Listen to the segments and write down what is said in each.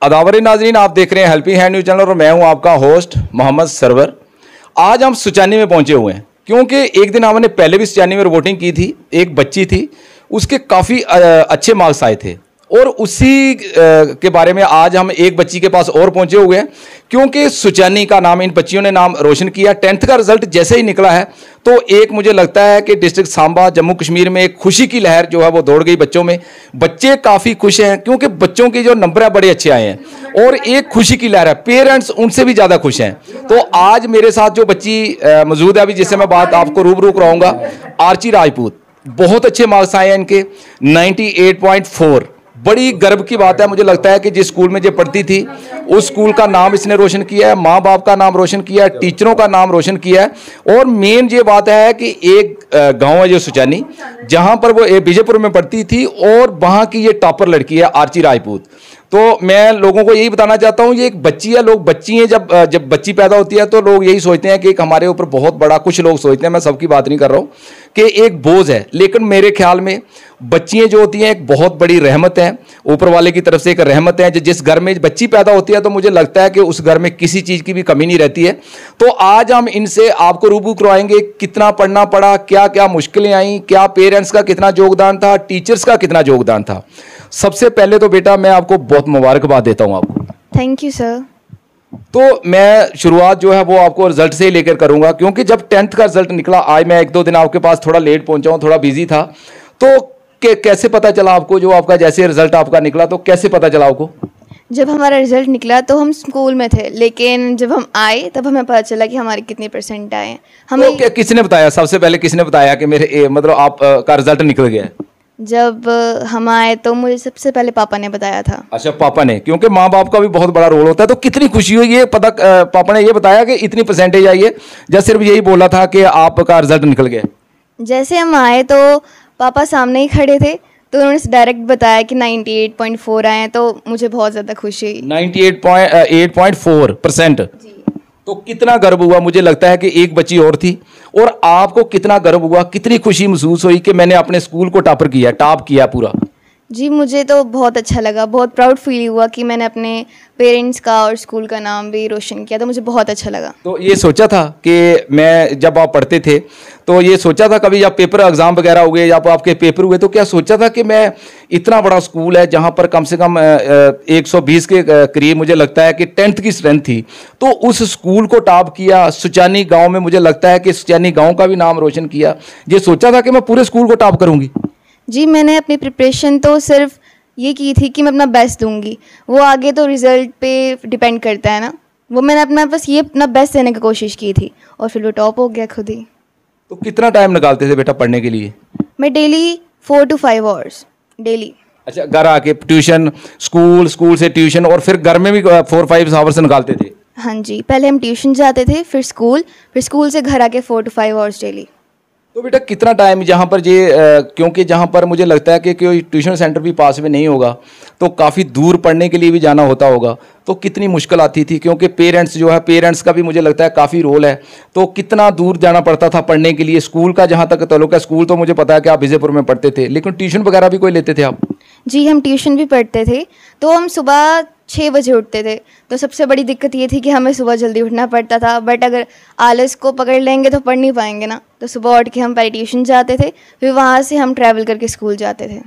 अदावरी नाजरीन, आप देख रहे हैं हेल्पिंग हैंड न्यूज़ चैनल और मैं हूं आपका होस्ट मोहम्मद सरवर। आज हम सुचानी में पहुंचे हुए हैं क्योंकि एक दिन हमने पहले भी सुचानी में रिपोर्टिंग की थी। एक बच्ची थी, उसके काफ़ी अच्छे मार्क्स आए थे और उसी के बारे में आज हम एक बच्ची के पास और पहुंचे हुए हैं क्योंकि सुचानी का नाम इन बच्चियों ने नाम रोशन किया। 10th का रिजल्ट जैसे ही निकला है तो एक मुझे लगता है कि डिस्ट्रिक्ट सांबा जम्मू कश्मीर में एक खुशी की लहर जो है वो दौड़ गई बच्चों में। बच्चे काफ़ी खुश हैं क्योंकि बच्चों के जो नंबर है बड़े अच्छे आए हैं और एक खुशी की लहर है। पेरेंट्स उनसे भी ज़्यादा खुश हैं। तो आज मेरे साथ जो बच्ची मौजूद है अभी जिससे मैं बात आपको रूबरू कराऊंगा, आर्ची राजपूत। बहुत अच्छे मार्क्स आए हैं इनके 98.4। बड़ी गर्व की बात है। मुझे लगता है कि जिस स्कूल में जो पढ़ती थी उस स्कूल का नाम इसने रोशन किया है, माँ बाप का नाम रोशन किया है, टीचरों का नाम रोशन किया है। और मेन ये बात है कि एक गांव है जो सुचानी, जहां पर वो विजयपुर में पढ़ती थी और वहां की ये टॉपर लड़की है आर्ची राजपूत। तो मैं लोगों को यही बताना चाहता हूँ, ये एक बच्ची है। लोग बच्ची हैं, जब बच्ची पैदा होती है तो लोग यही सोचते हैं कि एक हमारे ऊपर बहुत बड़ा, कुछ लोग सोचते हैं, मैं सबकी बात नहीं कर रहा हूँ, कि एक बोझ है। लेकिन मेरे ख्याल में बच्चियाँ जो होती हैं एक बहुत बड़ी रहमत है, ऊपर वाले की तरफ से एक रहमत है। जिस घर में बच्ची पैदा होती है तो मुझे लगता है कि उस घर में किसी चीज़ की भी कमी नहीं रहती है। तो आज हम इनसे आपको रूबरू करवाएंगे कितना पढ़ना पड़ा, क्या क्या मुश्किलें आई, क्या पेरेंट्स का कितना योगदान था, टीचर्स का कितना योगदान था। सबसे पहले तो बेटा मैं आपको बहुत मुबारकबाद देता हूँ आपको। Thank you sir. तो मैं शुरुआत जो है वो आपको रिजल्ट से ही लेकर करूँगा क्योंकि जब 10th का रिजल्ट निकला, आज मैं 1-2 दिन आपके पास थोड़ा लेट पहुँचा हूँ, थोड़ा बिजी था। तो कैसे पता चला आपको, जो आपका जैसे रिजल्ट आपका निकला तो कैसे पता चला आपको? जब हमारा रिजल्ट निकला तो हम स्कूल में थे, लेकिन जब हम आए तब हमें पता चला कि हमारे कितने परसेंट आए। हमें तो किसने बताया, सबसे पहले किसने बताया कि मेरे मतलब आप का रिजल्ट निकल गया है? जब हम आए तो मुझे सबसे पहले पापा ने बताया था। अच्छा, पापा ने, क्योंकि माँ बाप का भी बहुत बड़ा रोल होता है। तो कितनी खुशी हुई ये पता, पापा ने ये बताया कि इतनी परसेंटेज आई है, या सिर्फ यही बोला था कि आपका रिजल्ट निकल गया? जैसे हम आए तो पापा सामने ही खड़े थे तो उन्होंने डायरेक्ट बताया कि 98.4 आए हैं, तो मुझे बहुत ज़्यादा खुशी हुई। 98.4%। तो कितना गर्व हुआ। मुझे लगता है कि एक बच्ची और थी, और आपको कितना गर्व हुआ, कितनी खुशी महसूस हुई कि मैंने अपने स्कूल को टॉप किया पूरा? जी, मुझे तो बहुत अच्छा लगा, बहुत प्राउड फील हुआ कि मैंने अपने पेरेंट्स का और स्कूल का नाम भी रोशन किया, तो मुझे बहुत अच्छा लगा। तो ये सोचा था कि मैं, जब आप पढ़ते थे तो ये सोचा था कभी, जब पेपर एग्ज़ाम वगैरह हुए या आपके पेपर हुए, तो क्या सोचा था कि मैं, इतना बड़ा स्कूल है जहाँ पर कम से कम 120 के करीब मुझे लगता है कि 10th की स्ट्रेंथ थी, तो उस स्कूल को टॉप किया। सुचानी गाँव में मुझे लगता है कि सुचानी गाँव का भी नाम रोशन किया। ये सोचा था कि मैं पूरे स्कूल को टॉप करूँगी? जी, मैंने अपनी प्रिपरेशन तो सिर्फ ये की थी कि मैं अपना बेस्ट दूंगी, वो आगे तो रिज़ल्ट पे डिपेंड करता है ना। वो मैंने अपना बेस्ट देने की कोशिश की थी और फिर वो टॉप हो गया खुद ही। तो कितना टाइम निकालते थे बेटा पढ़ने के लिए? मैं डेली 4 to 5 आवर्स डेली। अच्छा, घर आके ट्यूशन, स्कूल से ट्यूशन, और फिर घर में भी 4-5 आवर्स निकालते थे? हाँ जी, पहले हम ट्यूशन जाते थे, फिर स्कूल से घर आके 4 to 5 आवर्स डेली। तो बेटा कितना टाइम जहाँ पर क्योंकि जहाँ पर मुझे लगता है कि कोई ट्यूशन सेंटर भी पास में नहीं होगा तो काफ़ी दूर पढ़ने के लिए भी जाना होता होगा, तो कितनी मुश्किल आती थी? क्योंकि पेरेंट्स का भी मुझे लगता है काफ़ी रोल है। तो कितना दूर जाना पड़ता था पढ़ने के लिए? स्कूल का जहाँ तक ताल्लुक है, स्कूल तो मुझे पता है कि आप विजयपुर में पढ़ते थे, लेकिन ट्यूशन वगैरह भी कोई लेते थे आप? जी, हम ट्यूशन भी पढ़ते थे। तो हम सुबह 6 बजे उठते थे, तो सबसे बड़ी दिक्कत ये थी कि हमें सुबह जल्दी उठना पड़ता था। बट अगर आलस को पकड़ लेंगे तो पढ़ नहीं पाएंगे ना, तो सुबह उठ के हम पहले ट्यूशन जाते थे, फिर वहाँ से हम ट्रैवल करके स्कूल जाते थे।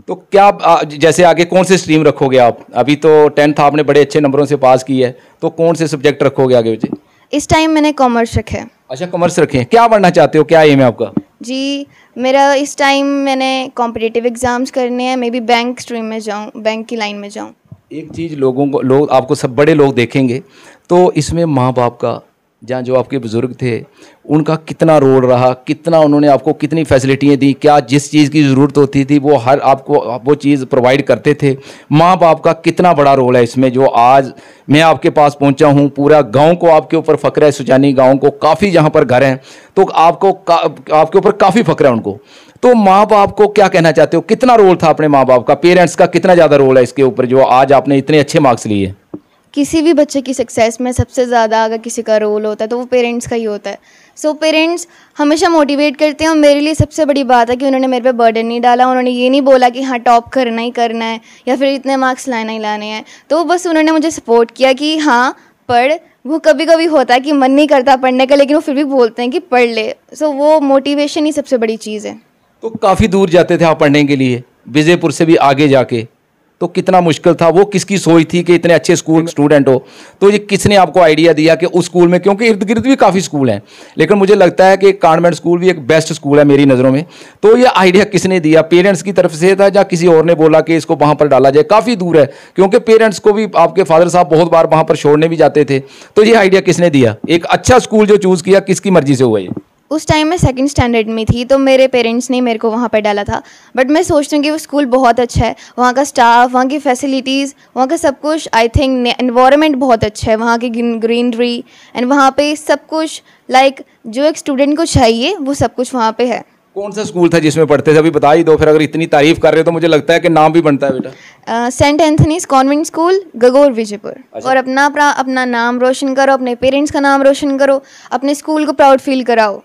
तो क्या जैसे आगे कौन से स्ट्रीम रखोगे आप? अभी तो 10th आपने बड़े अच्छे नंबरों से पास की है, तो कौन से सब्जेक्ट रखोगे आगे बच्चे? इस टाइम मैंने कॉमर्स रखे है। अच्छा, कॉमर्स रखे हैं। क्या पढ़ना चाहते हो, क्या एम है आपका? जी, मेरा इस टाइम मैंने कॉम्पिटिटिव एग्ज़ाम्स करने हैं, मे बी बैंक स्ट्रीम में जाऊँ, बैंक की लाइन में जाऊँ। एक चीज़ लोग आपको सब बड़े लोग देखेंगे तो इसमें माँ बाप का, जहाँ जो आपके बुज़ुर्ग थे उनका कितना रोल रहा, कितना उन्होंने आपको कितनी फैसिलिटियाँ दी, क्या जिस चीज़ की ज़रूरत होती थी वो हर आपको वो चीज़ प्रोवाइड करते थे। माँ बाप का कितना बड़ा रोल है इसमें, जो आज मैं आपके पास पहुंचा हूं। पूरा गांव को आपके ऊपर फ़ख्र है, सुचानी गांव को, काफ़ी जहां पर घर हैं तो आपके ऊपर काफ़ी फ़ख्र है उनको। तो माँ बाप को क्या कहना चाहते हो, कितना रोल था अपने माँ बाप का, पेरेंट्स का कितना ज़्यादा रोल है इसके ऊपर जो आज आपने इतने अच्छे मार्क्स लिए? किसी भी बच्चे की सक्सेस में सबसे ज़्यादा अगर किसी का रोल होता है तो वो पेरेंट्स का ही होता है। सो पेरेंट्स हमेशा मोटिवेट करते हैं और मेरे लिए सबसे बड़ी बात है कि उन्होंने मेरे पे बर्डन नहीं डाला। उन्होंने ये नहीं बोला कि हाँ टॉप करना ही करना है या फिर इतने मार्क्स लाना ही लाने हैं। तो बस उन्होंने मुझे सपोर्ट किया कि हाँ पढ़। वो कभी कभी होता है कि मन नहीं करता पढ़ने का, लेकिन वो फिर भी बोलते हैं कि पढ़ ले। सो वो मोटिवेशन ही सबसे बड़ी चीज़ है। तो काफ़ी दूर जाते थे आप पढ़ने के लिए, विजयपुर से भी आगे जाके, तो कितना मुश्किल था? वो किसकी सोच थी कि इतने अच्छे स्कूल स्टूडेंट हो? तो ये किसने आपको आइडिया दिया कि उस स्कूल में, क्योंकि इर्द गिर्द भी काफ़ी स्कूल हैं, लेकिन मुझे लगता है कि कॉन्वेंट स्कूल भी एक बेस्ट स्कूल है मेरी नज़रों में। तो ये आइडिया किसने दिया? पेरेंट्स की तरफ से था या किसी और ने बोला कि इसको वहाँ पर डाला जाए? काफ़ी दूर है, क्योंकि पेरेंट्स को भी आपके फादर साहब बहुत बार वहाँ पर छोड़ने भी जाते थे। तो ये आइडिया किसने दिया? एक अच्छा स्कूल जो चूज़ किया, किसकी मर्जी से हुआ ये? उस टाइम मैं सेकंड स्टैंडर्ड में थी, तो मेरे पेरेंट्स ने मेरे को वहाँ पर डाला था। बट मैं सोचती हूँ कि वो स्कूल बहुत अच्छा है, वहाँ का स्टाफ, वहाँ की फैसिलिटीज़, वहाँ का सब कुछ, आई थिंक एनवायरनमेंट बहुत अच्छा है, वहाँ की ग्रीनरी एंड वहाँ पे सब कुछ लाइक जो एक स्टूडेंट को चाहिए वो सब कुछ वहाँ पे है। कौन सा स्कूल था जिसमें पढ़ते थे? अभी बता ही दो, फिर अगर इतनी तारीफ कर रहे हो तो मुझे लगता है कि नाम भी बनता है बेटा। Saint Anthony's convent school, Gagor, Vijaypur. और अपना नाम रोशन करो, अपने पेरेंट्स का नाम रोशन करो, अपने स्कूल को प्राउड फील कराओ।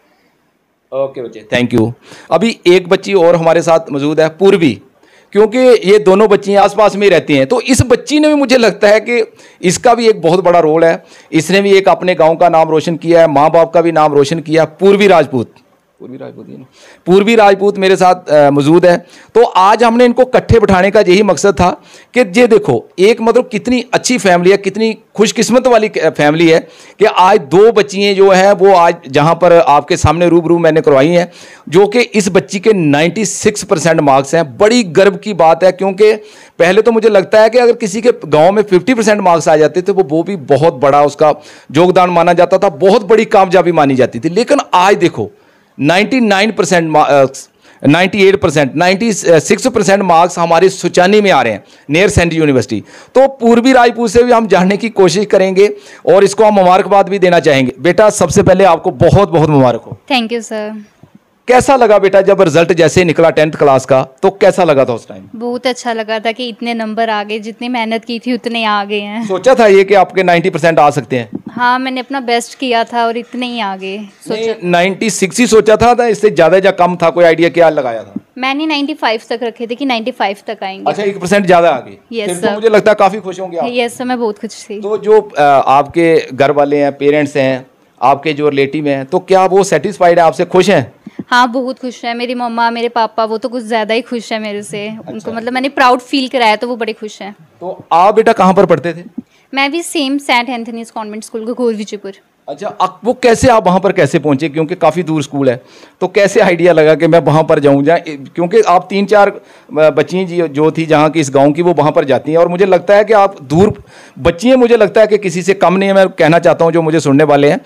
ओके बच्चे, थैंक यू। अभी एक बच्ची और हमारे साथ मौजूद है, पूर्वी, क्योंकि ये दोनों बच्चियाँ आसपास में ही रहती हैं। तो इस बच्ची ने भी, मुझे लगता है कि इसका भी एक बहुत बड़ा रोल है। इसने भी एक अपने गांव का नाम रोशन किया है, माँ बाप का भी नाम रोशन किया। पूर्वी राजपूत पूर्वी राजपूत मेरे साथ मौजूद है। तो आज हमने इनको इकट्ठे बिठाने का यही मकसद था कि ये देखो एक मतलब कितनी अच्छी फैमिली है, कितनी खुशकिस्मत वाली फैमिली है कि आज दो बच्चियाँ जो हैं वो आज जहाँ पर आपके सामने रूबरू मैंने करवाई हैं, जो कि इस बच्ची के 96% मार्क्स हैं। बड़ी गर्व की बात है, क्योंकि पहले तो मुझे लगता है कि अगर किसी के गाँव में 50% मार्क्स आ जाते थे वो भी बहुत बड़ा उसका योगदान माना जाता था, बहुत बड़ी कामयाबी मानी जाती थी। लेकिन आज देखो 99%, 98%, 96% मार्क्स हमारे सुचानी में आ रहे हैं, नियर सेंट यूनिवर्सिटी। तो पूर्वी राजपूत से भी हम जानने की कोशिश करेंगे और इसको हम मुबारकबाद भी देना चाहेंगे। बेटा सबसे पहले आपको बहुत बहुत मुबारक हो। Thank you sir. कैसा लगा बेटा जब रिजल्ट जैसे निकला 10th क्लास का, तो कैसा लगा था उस टाइम? बहुत अच्छा लगा था कि इतने नंबर आ गए, जितनी मेहनत की थी उतने आ गए हैं। सोचा था ये कि आपके 90% आ सकते हैं? हाँ, मैंने अपना बेस्ट किया था और इतने ही आ गए। 96 ही सोचा था इससे ज्यादा या कम था? कोई आइडिया क्या लगाया था? मैंने 95 तक रखे थे कि 95 तक आएंगे। अच्छा, 1% ज्यादा आ गए। यस सर, मुझे लगता है काफी खुश होंगे आप। यस सर, मैं बहुत खुश थी। तो जो आपके घर वाले हैं, पेरेंट्स हैं, आपके जो रिलेटिव हैं, तो क्या वो सेटिस्फाइड है आपसे, खुश हैं? हाँ, बहुत खुश है। मेरी मम्मा, मेरे पापा, वो तो कुछ ज़्यादा ही खुश है मेरे से। उनको मतलब मैंने प्राउड फील कराया तो वो बड़े खुश हैं। तो आप बेटा कहाँ पर पढ़ते थे? मैं भी same saint Anthony's convent school, Gagor, Vijaypur. अच्छा, वो कैसे आप वहाँ पर कैसे पहुँचे? क्योंकि काफ़ी दूर स्कूल है, तो कैसे आइडिया लगा कि मैं वहाँ पर जाऊँ? क्योंकि आप 3-4 बच्चियाँ जो थी जहाँ की इस गांव की, वो वहाँ पर जाती हैं, और मुझे लगता है कि आप दूर बच्चियाँ, मुझे लगता है कि किसी से कम नहीं है। मैं कहना चाहता हूँ जो मुझे सुनने वाले हैं,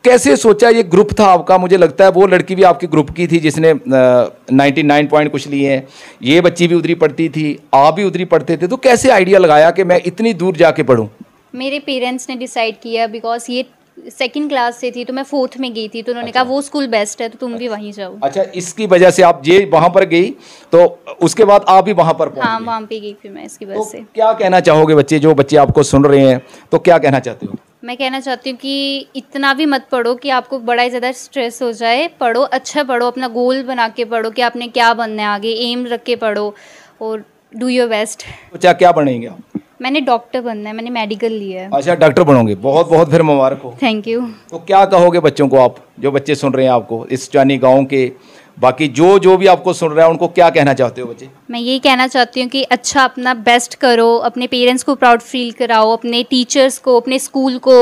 कैसे सोचा? ये ग्रुप था आपका, मुझे लगता है वो लड़की भी आपके ग्रुप की थी जिसने 99 पॉइंट कुछ लिए हैं, ये बच्ची भी उधरी पढ़ती थी, आप भी उधरी पढ़ते थे, तो कैसे आइडिया लगाया कि मैं इतनी दूर जाके पढ़ूँ? मेरे पेरेंट्स ने डिसाइड किया, बिकॉज ये 2nd क्लास से थी तो मैं 4th में गई थी, तो उन्होंने कहा वो स्कूल बेस्ट है तो तुम भी वहीं जाओ। अच्छा, इसकी वजह से आप ये वहाँ पर गई, तो उसके बाद आप भी वहाँ पर पहुँच हाँ, गई। वहाँ पे गई फिर मैं इसकी वजह तो से। क्या कहना चाहोगे बच्चे, जो बच्चे आपको सुन रहे हैं, तो क्या कहना चाहते हो? मैं कहना चाहती हूँ कि इतना भी मत पढ़ो कि आपको बड़ा ही ज़्यादा स्ट्रेस हो जाए। पढ़ो, अच्छा पढ़ो, अपना गोल बना के पढ़ो कि आपने क्या बनना है आगे, एम रख के पढ़ो और डू योर बेस्ट। अच्छा, क्या बनेंगे आप? मैंने डॉक्टर बनना है, मैंने मेडिकल लिया है। अच्छा, डॉक्टर बनोगे, बहुत बहुत फिर मुबारक हो। Thank you. तो क्या कहोगे बच्चों को, आप जो बच्चे सुन रहे हैं आपको, इस चानी गाँव के, बाकी जो भी आपको सुन रहा है, उनको क्या कहना चाहते हो बच्चे? मैं यही कहना चाहती हूँ कि अच्छा अपना बेस्ट करो, अपने पेरेंट्स को प्राउड फील कराओ, अपने टीचर्स को, अपने स्कूल को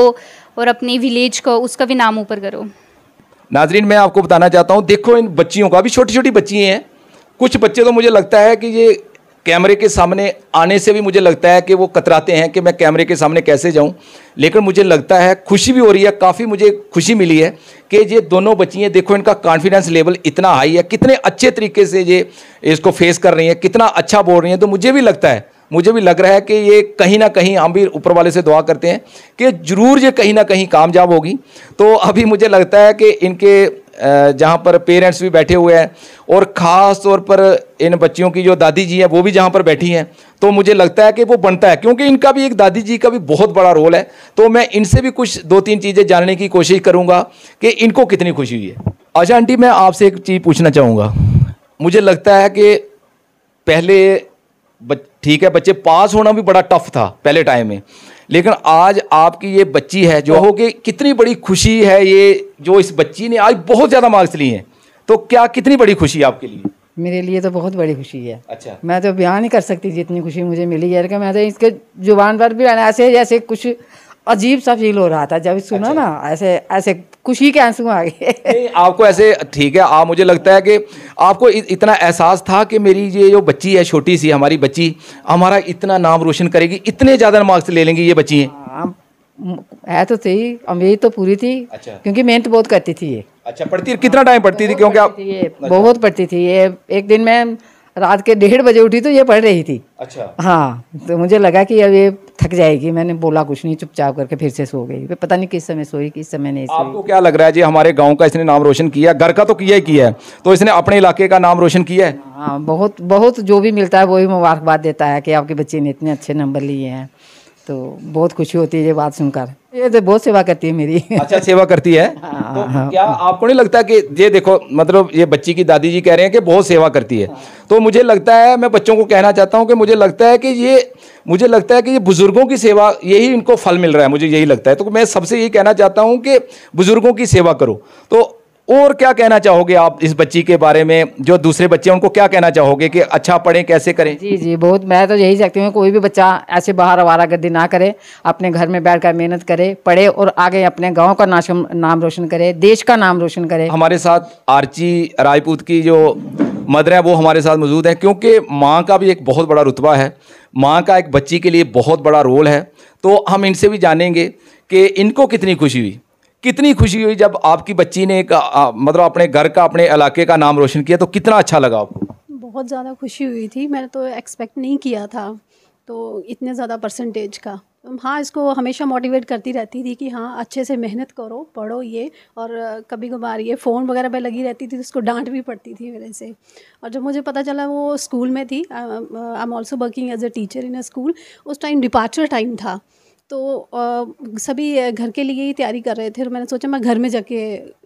और अपने विलेज को, उसका भी नाम ऊपर करो। नाजरीन, मैं आपको बताना चाहता हूँ, देखो इन बच्चियों का भी, छोटी छोटी बच्ची हैं, कुछ बच्चे तो मुझे लगता है कि ये कैमरे के सामने आने से भी मुझे लगता है कि वो कतराते हैं कि मैं कैमरे के सामने कैसे जाऊं, लेकिन मुझे लगता है खुशी भी हो रही है, काफ़ी मुझे खुशी मिली है कि ये दोनों बच्चियाँ, देखो इनका कॉन्फिडेंस लेवल इतना हाई है, कितने अच्छे तरीके से ये इसको फेस कर रही हैं, कितना अच्छा बोल रही हैं। तो मुझे भी लगता है, मुझे भी लग रहा है कि ये कहीं ना कहीं, हम भी ऊपर वाले से दुआ करते हैं कि ज़रूर ये कहीं ना कहीं कामयाब होगी। तो अभी मुझे लगता है कि इनके जहाँ पर पेरेंट्स भी बैठे हुए हैं और ख़ास तौर पर इन बच्चियों की जो दादी जी हैं वो भी जहाँ पर बैठी हैं, तो मुझे लगता है कि वो बनता है, क्योंकि इनका भी एक दादी जी का भी बहुत बड़ा रोल है। तो मैं इनसे भी कुछ 2-3 चीज़ें जानने की कोशिश करूँगा कि इनको कितनी खुशी हुई है। अच्छा आंटी, मैं आपसे एक चीज़ पूछना चाहूँगा। मुझे लगता है कि पहले ठीक है, बच्चे पास होना भी बड़ा टफ था पहले टाइम में, लेकिन आज आपकी ये बच्ची है जो हो कि कितनी बड़ी खुशी है ये, जो इस बच्ची ने आज बहुत ज़्यादा मार्क्स लिए हैं, तो क्या कितनी बड़ी खुशी है आपके लिए? मेरे लिए तो बहुत बड़ी खुशी है। अच्छा, मैं तो बयान नहीं कर सकती जितनी खुशी मुझे मिली है कि मैं तो इसके जुबान पर भी ऐसे जैसे कुछ अजीब सा फील हो रहा था जब सुना ना, ऐसे ऐसे खुशी के आंसू आ गए। आपको ऐसे ठीक है, आप मुझे लगता है कि आपको इतना एहसास था कि मेरी ये जो बच्ची है, छोटी सी हमारी बच्ची, हमारा इतना नाम रोशन करेगी, इतने ज़्यादा मार्क्स ले लेंगी ये बच्ची हैं। है तो थी, उम्मीद तो पूरी थी। अच्छा, क्योंकि मेहनत बहुत करती थी ये। अच्छा, पढ़ती कितना टाइम पढ़ती थी? क्योंकि आप बहुत पढ़ती थी ये। एक दिन मैं रात के 1:30 बजे उठी तो ये पढ़ रही थी। अच्छा, हाँ, तो मुझे लगा कि अब ये थक जाएगी, मैंने बोला कुछ नहीं, चुपचाप करके फिर से सो गई। पता नहीं किस समय सोई, किस समय नहीं सोई। आपको क्या लग रहा है जी, हमारे गांव का इसने नाम रोशन किया, घर का तो किया ही किया है, तो इसने अपने इलाके का नाम रोशन किया है? हाँ, बहुत बहुत जो भी मिलता है वही मुबारकबाद देता है कि आपके बच्चे ने इतने अच्छे नंबर लिए हैं, तो बहुत खुशी होती है ये बात सुनकर। ये तो बहुत सेवा करती है मेरी। अच्छा, सेवा करती है। तो क्या आपको नहीं लगता कि ये देखो, मतलब ये बच्ची की दादी जी कह रहे हैं कि बहुत सेवा करती है, तो मुझे लगता है, मैं बच्चों को कहना चाहता हूँ कि मुझे लगता है कि ये बुजुर्गों की सेवा, यही इनको फल मिल रहा है, मुझे यही लगता है। तो मैं सबसे यही कहना चाहता हूँ कि बुजुर्गों की सेवा करो। तो और क्या कहना चाहोगे आप इस बच्ची के बारे में, जो दूसरे बच्चे हैं उनको क्या कहना चाहोगे कि अच्छा पढ़ें, कैसे करें? जी जी, बहुत। मैं तो यही चाहती हूँ कोई भी बच्चा ऐसे बाहर आवारागर्दी ना करे, अपने घर में बैठकर मेहनत करे, पढ़े और आगे अपने गांव का नाम रोशन करे, देश का नाम रोशन करे। हमारे साथ आर्ची राजपूत की जो मदर है वो हमारे साथ मौजूद है, क्योंकि माँ का भी एक बहुत बड़ा रुतबा है, माँ का एक बच्ची के लिए बहुत बड़ा रोल है। तो हम इनसे भी जानेंगे कि इनको कितनी खुशी हुई, कितनी खुशी हुई जब आपकी बच्ची ने मतलब अपने घर का, अपने इलाके का नाम रोशन किया, तो कितना अच्छा लगा आपको? बहुत ज़्यादा खुशी हुई थी, मैंने तो एक्सपेक्ट नहीं किया था, तो इतने ज़्यादा परसेंटेज का। हाँ, इसको हमेशा मोटिवेट करती रहती थी कि हाँ अच्छे से मेहनत करो, पढ़ो ये, और कभी कभार ये फ़ोन वगैरह पे लगी रहती थी तो उसको डांट भी पड़ती थी मेरे से। और जब मुझे पता चला वो स्कूल में थी, I am also working as a teacher in a school, उस टाइम डिपार्चर टाइम था, तो सभी घर के लिए ही तैयारी कर रहे थे, और मैंने सोचा मैं घर में जाके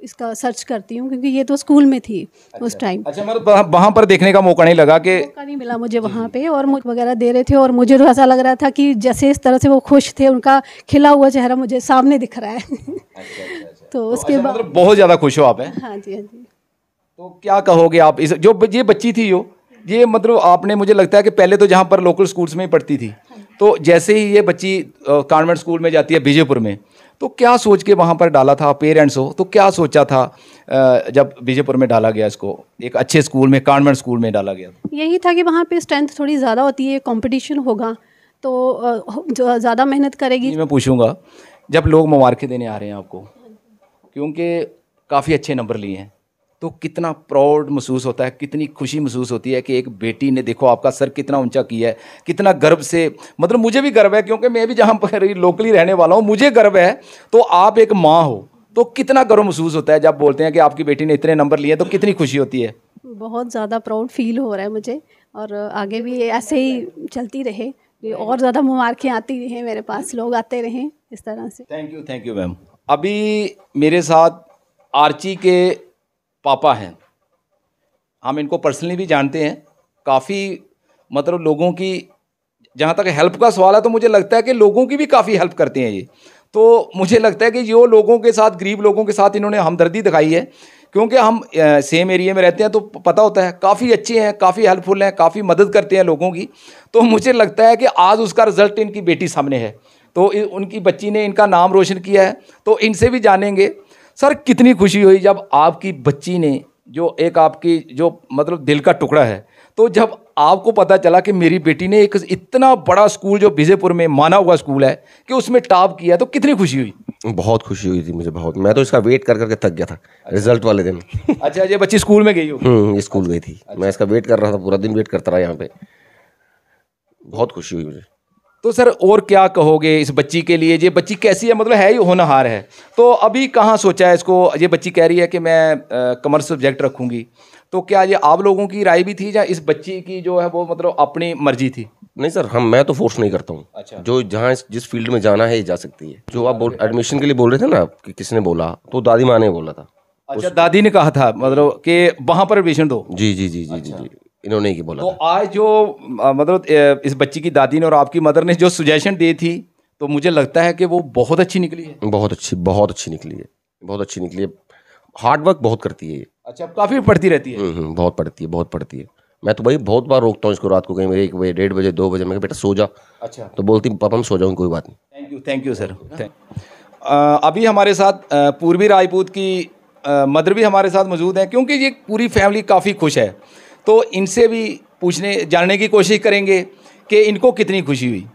इसका सर्च करती हूँ, क्योंकि ये तो स्कूल में थी। अच्छा, उस टाइम। अच्छा, मतलब वहाँ पर देखने का मौका नहीं लगा कि मौका नहीं मिला मुझे वहाँ पे, और मुझे वगैरह दे रहे थे, और मुझे तो ऐसा लग रहा था कि जैसे इस तरह से वो खुश थे, उनका खिला हुआ चेहरा मुझे सामने दिख रहा है। अच्छा। तो उसके बाद मतलब बहुत ज़्यादा खुश हो आप हैं? हाँ जी, हाँ जी। तो क्या कहोगे आप इस, जो ये बच्ची थी ये मतलब आपने, मुझे लगता है कि पहले तो जहाँ पर लोकल स्कूल्स में ही पढ़ती थी, तो जैसे ही ये बच्ची कॉन्वेंट स्कूल में जाती है विजयपुर में, तो क्या सोच के वहाँ पर डाला था? पेरेंट्स हो तो क्या सोचा था जब विजयपुर में डाला गया, इसको एक अच्छे स्कूल में, कॉन्वेंट स्कूल में डाला गया? यही था कि वहाँ पे स्ट्रेंथ थोड़ी ज़्यादा होती है, कंपटीशन होगा तो जो ज़्यादा मेहनत करेगी। मैं पूछूंगा, जब लोग मुबारकें देने आ रहे हैं आपको, क्योंकि काफ़ी अच्छे नंबर लिए हैं, तो कितना प्राउड महसूस होता है, कितनी खुशी महसूस होती है कि एक बेटी ने, देखो आपका सर कितना ऊंचा किया है, कितना गर्व से, मतलब मुझे भी गर्व है, क्योंकि मैं भी जहाँ पर लोकली रहने वाला हूँ, मुझे गर्व है। तो आप एक माँ हो तो कितना गर्व महसूस होता है जब बोलते हैं कि आपकी बेटी ने इतने नंबर लिए, तो कितनी खुशी होती है? बहुत ज़्यादा प्राउड फील हो रहा है मुझे, और आगे भी ऐसे ही चलती रहे, और ज़्यादा मुबारकें आती रहें मेरे पास, लोग आते रहें इस तरह से। Thank you ma'am. अभी मेरे साथ आर्ची के पापा हैं, हम इनको पर्सनली भी जानते हैं, काफ़ी मतलब लोगों की, जहाँ तक हेल्प का सवाल है तो मुझे लगता है कि लोगों की भी काफ़ी हेल्प करते हैं ये। तो मुझे लगता है कि जो लोगों के साथ, गरीब लोगों के साथ इन्होंने हमदर्दी दिखाई है, क्योंकि हम सेम एरिया में रहते हैं तो पता होता है, काफ़ी अच्छे हैं, काफ़ी हेल्पफुल हैं, काफ़ी मदद करते हैं लोगों की। तो मुझे लगता है कि आज उसका रिजल्ट इनकी बेटी सामने है, तो उनकी बच्ची ने इनका नाम रोशन किया है। तो इनसे भी जानेंगे, सर कितनी खुशी हुई जब आपकी बच्ची ने, जो एक आपकी जो मतलब दिल का टुकड़ा है, तो जब आपको पता चला कि मेरी बेटी ने एक इतना बड़ा स्कूल, जो विजयपुर में माना हुआ स्कूल है, कि उसमें टॉप किया, तो कितनी खुशी हुई? बहुत खुशी हुई थी मुझे, बहुत। मैं तो इसका वेट कर करके थक गया था रिजल्ट वाले दिन। अच्छा, ये बच्ची स्कूल में गई हो? ये स्कूल गई थी। अच्छा। मैं इसका वेट कर रहा था, पूरा दिन वेट करता रहा यहाँ पे। बहुत खुशी हुई मुझे। तो सर और क्या कहोगे इस बच्ची के लिए? ये बच्ची कैसी है, मतलब है ही होनहार है, तो अभी कहाँ सोचा है इसको? ये बच्ची कह रही है कि मैं कॉमर्स सब्जेक्ट रखूँगी, तो क्या ये आप लोगों की राय भी थी या इस बच्ची की जो है वो मतलब अपनी मर्जी थी? नहीं सर, मैं तो फोर्स नहीं करता हूँ। अच्छा। जो जहाँ जिस फील्ड में जाना है जा सकती है। जो आप एडमिशन के लिए बोल रहे थे ना कि किसने बोला, तो दादी माँ ने बोला था। अच्छा, दादी ने कहा था मतलब कि वहाँ पर एडमिशन दो? जी जी जी जी जी जी, इन्होंने ही बोला तो था। आज जो मतलब इस बच्ची की दादी ने और आपकी मदर ने जो सजेशन दी थी, तो मुझे लगता है कि वो बहुत अच्छी निकली है। बहुत अच्छी निकली है, बहुत अच्छी निकली है। हार्ड वर्क बहुत करती है ये। अच्छा, काफ़ी पढ़ती रहती है? बहुत पढ़ती है। मैं तो भाई बहुत बार रोकता हूँ इसको रात को, कहीं मेरे 1 बजे 1:30 बजे 2 बजे, मैं कहा बेटा सो जा। अच्छा। तो बोलती पापा मैं सो जाऊँ, कोई बात नहीं। Thank you sir. अभी हमारे साथ पूर्वी राजपूत की मदर भी हमारे साथ मौजूद हैं, क्योंकि ये पूरी फैमिली काफ़ी खुश है, तो इनसे भी जानने की कोशिश करेंगे कि इनको कितनी खुशी हुई।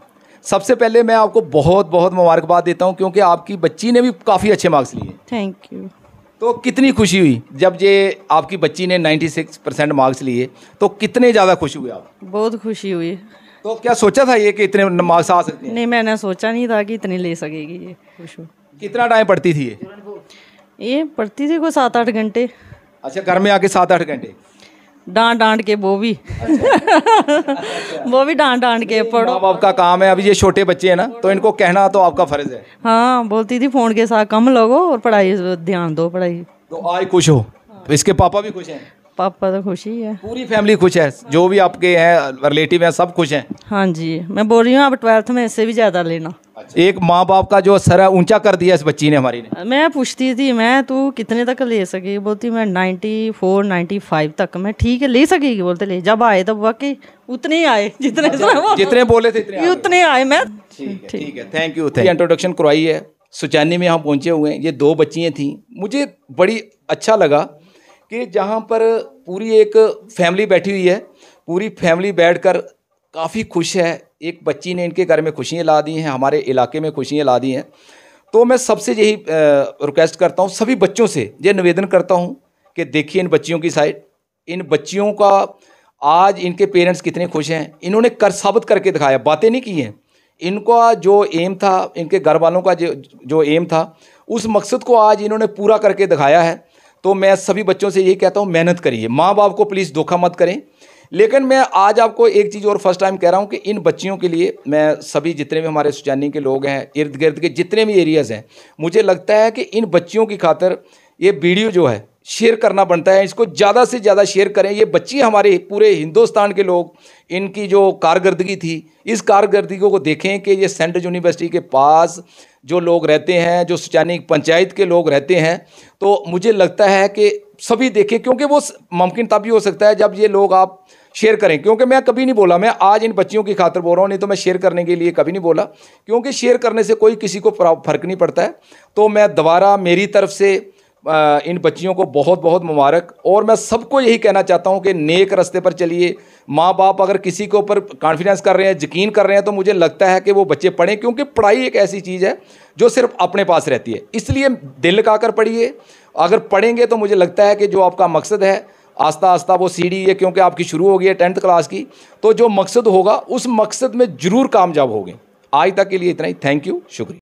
सबसे पहले मैं आपको बहुत बहुत मुबारकबाद देता हूँ, क्योंकि आपकी बच्ची ने भी काफ़ी अच्छे मार्क्स लिए। Thank you. तो कितनी खुशी हुई जब ये आपकी बच्ची ने 96% मार्क्स लिए, तो कितने ज़्यादा खुश हुए आप? बहुत खुशी हुई। तो क्या सोचा था ये कि इतने मार्क्स आ सकते हैं? नहीं, मैंने सोचा नहीं था कि इतनी ले सकेगी ये। खुश हूँ। कितना टाइम पढ़ती थी ये पढ़ती थी कोई 7-8 घंटे। अच्छा, घर में आके 7-8 घंटे डांट के वो भी वो भी डांट के पढ़ो। माँ बाप का काम है। अभी ये छोटे बच्चे हैं ना, तो इनको कहना तो आपका फर्ज है। हाँ, बोलती थी फोन के साथ कम लगो और पढ़ाई ध्यान दो पढ़ाई। तो आज खुश हो? इसके पापा भी खुश हैं? पापा तो खुश ही है। पूरी फैमिली खुश है? जो भी आपके हैं रिलेटिव हैं सब खुश हैं? हाँ जी, मैं बोल रही हूँ अब 12th में इससे भी ज़्यादा लेना। एक माँ बाप का जो सर है ऊंचा कर दिया इस बच्ची ने, हमारी ने। मैं पूछती थी मैं तू कितने तक ले सकेगी, बोलती मैं 94-95 तक। मैं ठीक है ले सकेगी, बोलते ले। जब आए तब वाकई उतने ही आए जितने बोले थे उतने आए। मैं ठीक है, थैंक यू। इंट्रोडक्शन करवाई है, सुचानी में हम पहुंचे हुए हैं। ये 2 बच्चियाँ थीं। मुझे बड़ी अच्छा लगा कि जहाँ पर पूरी एक फैमिली बैठी हुई है, पूरी फैमिली बैठकर काफ़ी खुश है। एक बच्ची ने इनके घर में खुशियाँ ला दी हैं, हमारे इलाके में खुशियाँ ला दी हैं। तो मैं सबसे यही रिक्वेस्ट करता हूँ, सभी बच्चों से ये निवेदन करता हूँ कि देखिए इन बच्चियों की साइड, इन बच्चियों का आज इनके पेरेंट्स कितने खुश हैं। इन्होंने कर साबित करके दिखाया, बातें नहीं की हैं। इनका जो एम था, इनके घर वालों का जो एम था, उस मकसद को आज इन्होंने पूरा करके दिखाया है। तो मैं सभी बच्चों से यही कहता हूँ, मेहनत करिए, माँ बाप को प्लीज़ धोखा मत करें। लेकिन मैं आज आपको एक चीज़ और फर्स्ट टाइम कह रहा हूँ कि इन बच्चियों के लिए मैं सभी जितने भी हमारे सुचानी के लोग हैं, इर्द गिर्द के जितने भी एरियाज़ हैं, मुझे लगता है कि इन बच्चियों की खातिर ये वीडियो जो है शेयर करना बनता है। इसको ज़्यादा से ज़्यादा शेयर करें। ये बच्ची हमारे पूरे हिंदुस्तान के लोग, इनकी जो कारकर्दगी थी, इस कारकर्दगी को देखें कि ये सेंट्रल यूनिवर्सिटी के पास जो लोग रहते हैं, जो सुचानी पंचायत के लोग रहते हैं, तो मुझे लगता है कि सभी देखें, क्योंकि वो मुमकिन तभी हो सकता है जब ये लोग आप शेयर करें। क्योंकि मैं कभी नहीं बोला, मैं आज इन बच्चियों की खातिर बोल रहा हूँ, नहीं तो मैं शेयर करने के लिए कभी नहीं बोला, क्योंकि शेयर करने से कोई किसी को फ़र्क नहीं पड़ता है। तो मैं दोबारा मेरी तरफ से इन बच्चियों को बहुत बहुत मुबारक। और मैं सबको यही कहना चाहता हूँ कि नेक रास्ते पर चलिए। माँ बाप अगर किसी के ऊपर कॉन्फिडेंस कर रहे हैं, यकीन कर रहे हैं, तो मुझे लगता है कि वो बच्चे पढ़ें, क्योंकि पढ़ाई एक ऐसी चीज़ है जो सिर्फ अपने पास रहती है। इसलिए दिल लगाकर पढ़िए। अगर पढ़ेंगे तो मुझे लगता है कि जो आपका मकसद है, आस्ता आस्ता वो सीढ़ी है, क्योंकि आपकी शुरू हो गई है 10th क्लास की, तो जो मकसद होगा उस मकसद में ज़रूर कामयाब होंगे। आज तक के लिए इतना ही। थैंक यू, शुक्रिया।